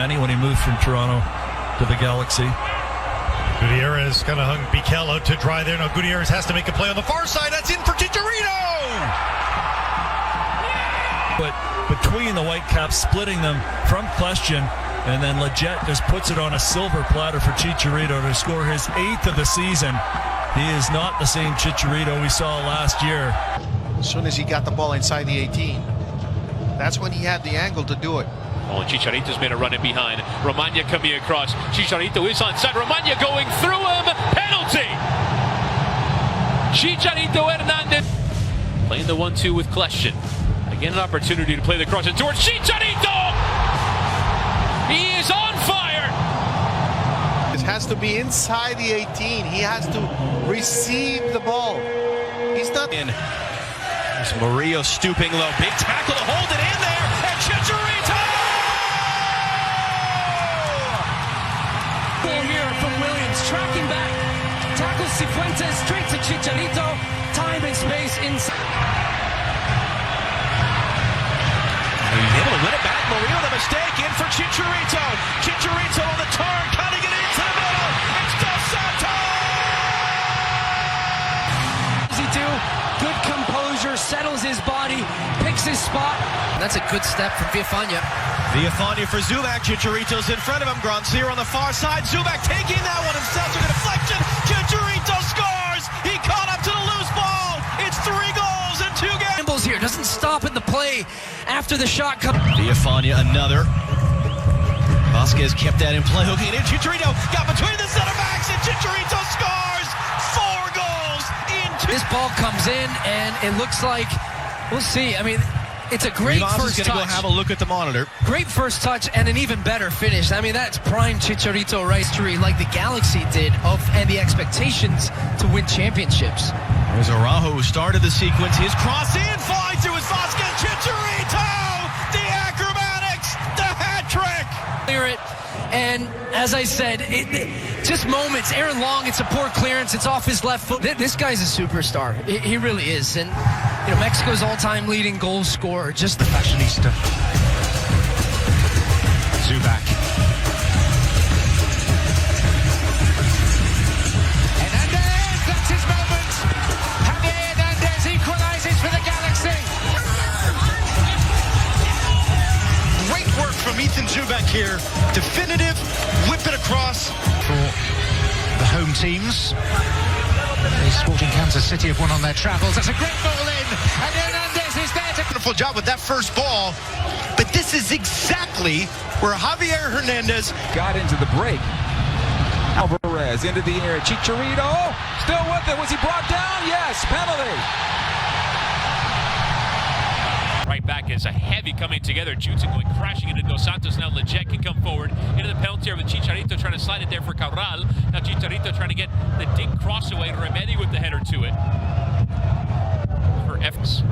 When he moved from Toronto to the Galaxy. Gutierrez kind of hung Bikel out to dry there. Now Gutierrez has to make a play on the far side. That's in for Chicharito! But between the Whitecaps, splitting them from question, and then Leggett just puts it on a silver platter for Chicharito to score his 8th of the season. He is not the same Chicharito we saw last year. As soon as he got the ball inside the 18, that's when he had the angle to do it. Oh, Chicharito's made a run in behind. Romagna coming across. Chicharito is onside. Romagna going through him. Penalty! Chicharito Hernández playing the 1-2 with Kleshin. Again, an opportunity to play the cross towards Chicharito! He is on fire! It has to be inside the 18. He has to receive the ball. He's not in. There's Murillo stooping low. Big tackle to hold it in there. And Chicharito! Ball here from Williams. Tracking back. Tackles Cifuentes straight to Chicharito. Time and space inside. He's able to win it back. Murillo the mistake. In for Chicharito. Chicharito on the turn. Cutting it into the middle. It's Dos Santos! Does he do? Good composure, settles his body, picks his spot. That's a good step from Villafaña. Villafaña for Zubak. Chicharito's in front of him. Grandsir on the far side. Zubak taking that one himself. Took a deflection. Chicharito scores. He caught up to the loose ball. It's 3 goals in 2 games. Here doesn't stop in the play after the shot comes. Villafaña another. Vasquez kept that in play. Hooking it in. Chicharito got between the center backs and Chicharito scores. 4 goals in 2. This ball comes in and it looks like, we'll see. I mean, it's a great first touch. Go have a look at the monitor. Great first touch and an even better finish. I mean, that's prime Chicharito history, like the Galaxy did, and the expectations to win championships. There's Araujo who started the sequence. His cross in, flying through his Vasquez. Chicharito! The acrobatics! The hat trick! Clear it. And as I said, just moments. Aaron Long, it's a poor clearance. It's off his left foot. This guy's a superstar. He really is. And you know, Mexico's all-time leading goal scorer. Just the fashionista. Zubak. Hernandez, that's his moment. Javier Hernández equalizes for the Galaxy. Great work from Ethan Zubak here. Definitive, whip it across. For the home teams. The Sporting Kansas City have won on their travels. That's a great ball in. And Hernandez is there to... Wonderful job with that first ball. But this is exactly where Javier Hernández got into the break. Alvarez into the air. Chicharito still with it. Was he brought down? Yes. Penalty. Right back is a heavy coming together. Judson going crashing into Dos Santos. Now Leggett can come forward into the penalty area with Chicharito trying to slide it there for Cabral. Now Chicharito trying to get the dig cross away. Remedy with the header to it. For F's.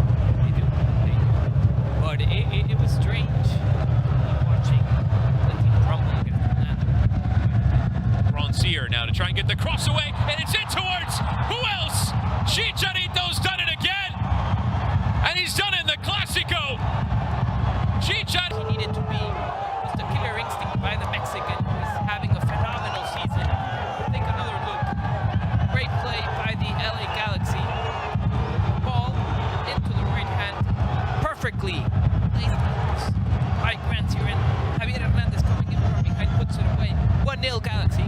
But it was strange watching the team crumble against that. Grandsir now to try and get the cross away. And it's in towards who else? Chicharito's done it again. And he's done it in the Clásico. Chicharito Needed to be just a killer instinct by the Mexican, who is having a phenomenal season. Take another look. Great play by the LA Galaxy. Ball into the right hand. Perfectly placed by Grandsir, and Javier Hernández coming in from behind puts it away. 1-0 Galaxy.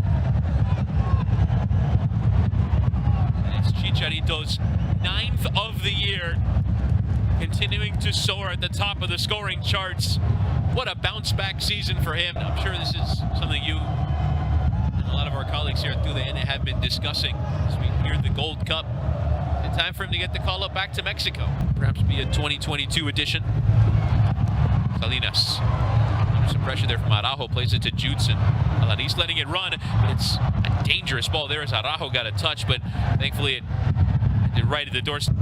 And it's Chicharito's 9th of the year. Continuing to soar at the top of the scoring charts. What a bounce back season for him. I'm sure this is something you and a lot of our colleagues here at TUDN have been discussing as we near the Gold Cup. It's time for him to get the call up back to Mexico. Perhaps be a 2022 edition. Salinas. Under some pressure there from Araujo. Plays it to Judson. Alanis letting it run, but it's a dangerous ball there as Araujo got a touch, but thankfully it did right at the doorstep.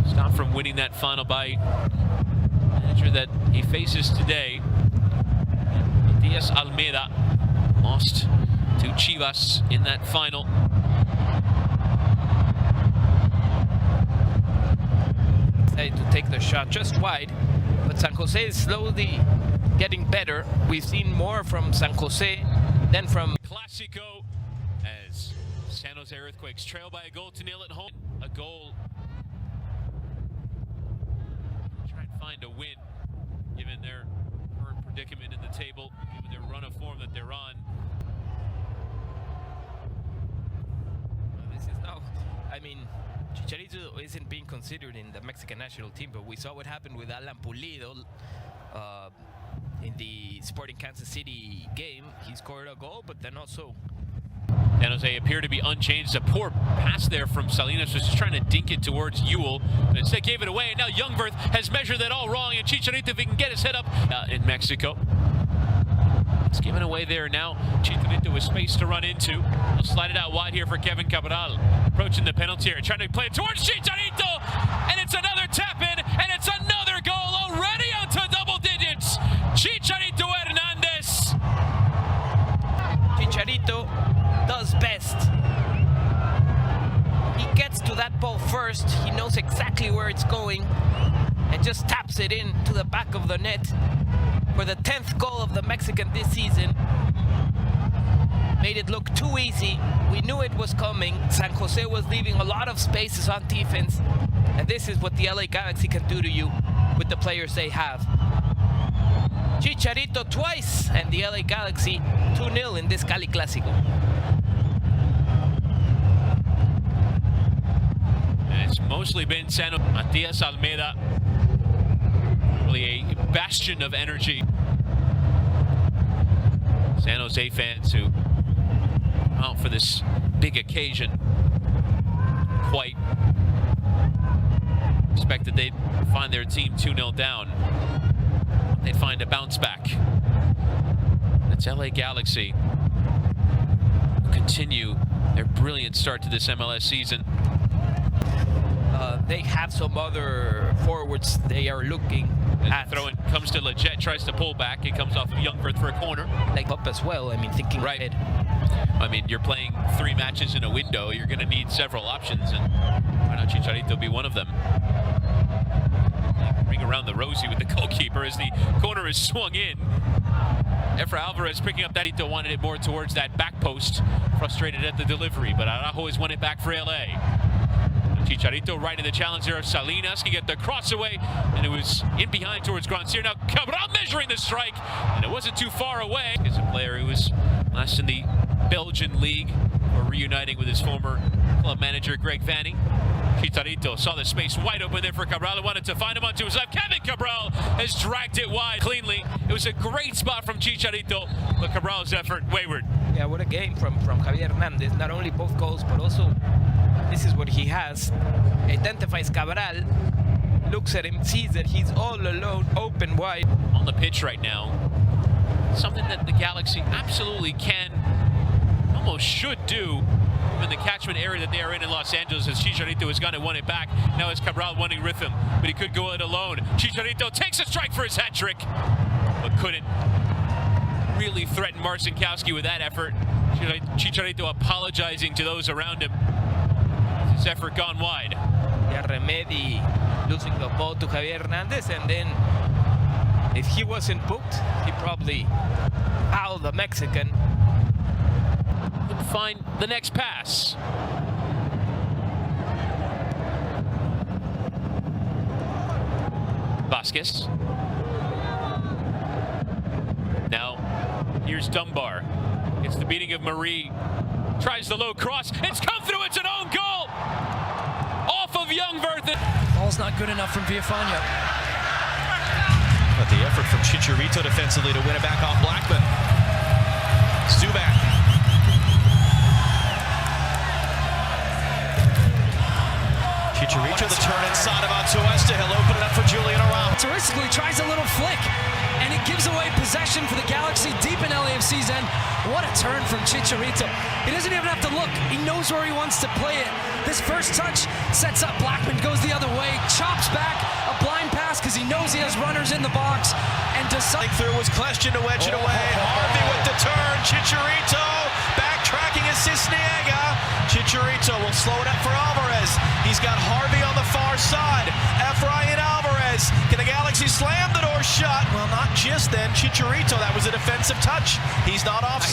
Stop from winning that final by manager that he faces today. Diaz Almeida lost to Chivas in that final. To take the shot just wide, but San Jose is slowly getting better. We've seen more from San Jose than from Clásico as San Jose Earthquakes trail by a goal to nil at home. A goal. Try and find a win given their current predicament in the table, given their run of form that they're on. This is now, I mean, Chicharito isn't being considered in the Mexican national team, but we saw what happened with Alan Pulido in the Sporting Kansas City game. He scored a goal, but then also San Jose appear to be unchanged. A poor pass there from Salinas, was just trying to dink it towards Ewell, but instead gave it away. And now Youngberth has measured that all wrong, and Chicharito, if he can get his head up in Mexico. It's given away there now. Chicharito with space to run into. He'll slide it out wide here for Kevin Cabral. Approaching the penalty area, trying to play it towards Chicharito, and it's another tap in, and it's another goal already onto double digits. Chicharito Hernández. Chicharito does best. He gets to that ball first. He knows exactly where it's going and just taps it in to the back of the net for the 10th goal of the Mexican this season. Made it look too easy. We knew it was coming. San Jose was leaving a lot of spaces on defense, and this is what the LA Galaxy can do to you with the players they have. Chicharito twice, and the LA Galaxy 2-0 in this Cali Clásico. It's mostly been Matias Almeida, really a bastion of energy. San Jose fans who out for this big occasion quite expected they'd find their team 2-0 down. They'd find a bounce back. It's LA Galaxy who continue their brilliant start to this MLS season. They have some other forwards they are looking at. Throw in comes to Leggett, tries to pull back. It comes off of Youngberth for a corner. Like up as well. I mean, thinking right. ahead. I mean, you're playing 3 matches in a window. You're going to need several options, and why not Chicharito be one of them? Ring around the rosy with the goalkeeper as the corner is swung in. Efra Alvarez picking up that. He wanted it more towards that back post. Frustrated at the delivery, but Araujo has won it back for LA. Chicharito right in the challenge there of Salinas. He get the cross away, and it was in behind towards Granciera. Now Cabral measuring the strike, and it wasn't too far away. He's a player who was last in the Belgian league, or reuniting with his former club manager Greg Vanny. Chicharito saw the space wide open there for Cabral, wanted to find him onto his left. Kevin Cabral has dragged it wide cleanly. It was a great spot from Chicharito, but Cabral's effort wayward. Yeah, what a game from Javier Hernández. Not only both goals, but also this is what he has. Identifies Cabral, looks at him, sees that he's all alone, open wide. On the pitch right now, something that the Galaxy absolutely can, almost should do in the catchment area that they are in Los Angeles, as Chicharito has gone and won it back. Now it's Cabral wanting rhythm, but he could go it alone. Chicharito takes a strike for his hat trick, but couldn't really threaten Marcinkowski with that effort. Chicharito apologizing to those around him. His effort gone wide. Yeah, Remedy losing the ball to Javier Hernández, and then if he wasn't booked, he probably fouled the Mexican. Couldn't find the next pass. Vasquez. Now, here's Dunbar. It's the beating of Marie. Tries the low cross. It's come through. It's an own goal. Off of Youngberth. Ball's not good enough from Villafana. But the effort from Chicharito defensively to win it back off Blackman. Zubac. Chicharito the turn inside of Atuesta. He'll open it up for Julian Araujo. Terrifically tries a little flick, and it gives away possession for the Galaxy deep in LAFC's end. What a turn from Chicharito. He doesn't even have to look. He knows where he wants to play it. This first touch sets up Blackman, goes the other way, chops back, a blind pass because he knows he has runners in the box, and decides. Through was Question to wedge it away. Harvey with the turn. Chicharito backtracking as Cisniega. Chicharito will slow it up for Alvarez. He's got Harvey on the far side. Efrain Alvarez. Can the Galaxy slam the door shut? Well, not just. assist, then Chicharito, that was a defensive touch. He's not offside.